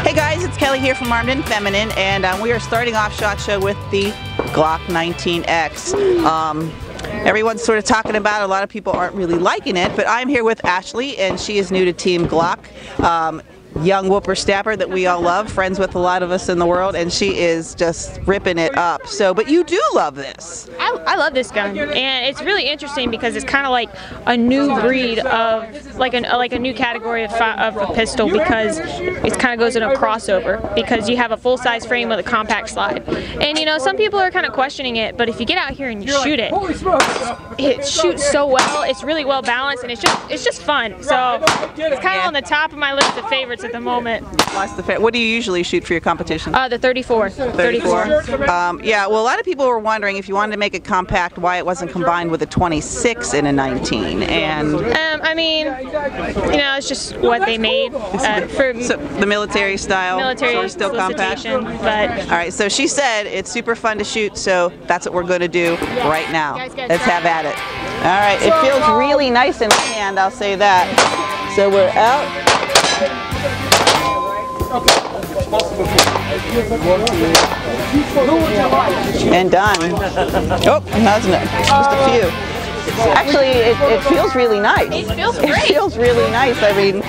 Hey guys, it's Kelly here from Armed and Feminine, and we are starting off SHOT Show with the Glock 19X. Everyone's sort of talking about it. A lot of people aren't really liking it, but I'm here with Ashley, and she is new to Team Glock. Young whippersnapper that we all love, friends with a lot of us in the world, and she is just ripping it up. So, but you do love this. I love this gun, and it's really interesting because it's kind of like a new breed of like a new category of a pistol, because it kind of goes in a crossover because you have a full-size frame with a compact slide. And you know, some people are kind of questioning it, but if you get out here and you shoot it, it shoots so well. It's really well balanced, and it's just fun. So it's kind of on the top of my list of favorites at the moment. What do you usually shoot for your competition? The 34. 34. Yeah, well, a lot of people were wondering if you wanted to make it compact, why it wasn't combined with a 26 in a 19. And I mean, you know, it's just what they made for so the military style. Military sort of still compact. But all right, so she said it's super fun to shoot, so that's what we're going to do right now. Let's have at it. All right, it feels really nice in my hand, I'll say that. So we're out. And done. Oh, that's just a few. Actually, it feels really nice. It feels great. It feels really nice. I mean,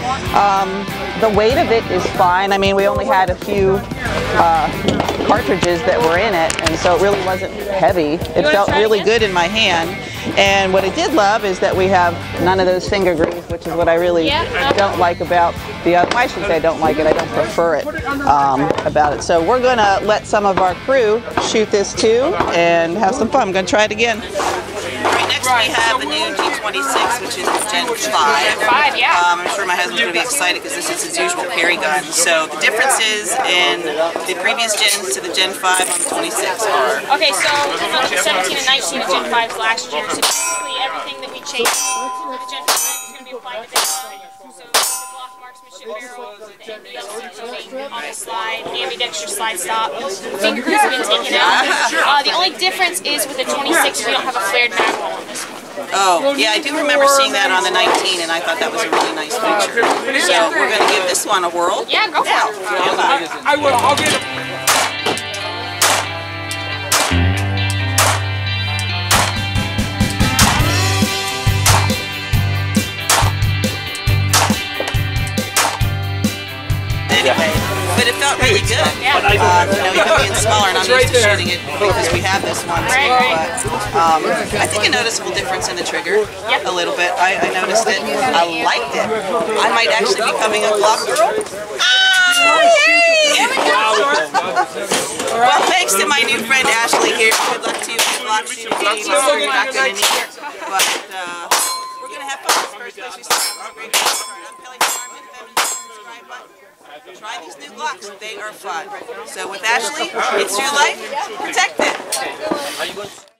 the weight of it is fine. I mean, we only had a few cartridges that were in it, and so it really wasn't heavy. It felt really good in my hand. And what I did love is that we have none of those finger grease, which is what I really don't like about the other. I should say I don't like it. I don't prefer it about it. So we're going to let some of our crew shoot this too and have some fun. I'm going to try it again. Next we have the new G26, which is Gen 5. I'm sure my husband's going to be excited because this is his usual carry gun. So the differences in the previous gens to the Gen 5 on the 26 are... Okay, so the 17 and 19 of Gen 5's last gen, so basically everything that we changed for the Gen 5 is going to be applied to this gun. So the Glock marksmanship barrel, the NBL seating on the slide, ambidextrous slide stop, finger grease have been taken out. The only difference is with the 26 we don't have a flared mag hole on this one. Oh, yeah, I do remember seeing that on the 19, and I thought that was a really nice feature. So we're going to give this one a whirl. Yeah, go for it. I will. I'll get it. Anyway, but it felt really good. You know, even being smaller, and I'm used to shooting it because we have this one too. But I think a noticeable difference in the trigger, a little bit. I noticed it. I liked it. I might actually be becoming a Glock girl. Oh, yay! Well, thanks to my new friend Ashley here. Good luck to you with Glock shooting. You're not going to need it, but we're going to have fun. First place we start. Great start. I'm Kelly from Armed and Feminine. Subscribe button. Try these new Glocks, they are fun. So with Ashley, it's your life, protect it.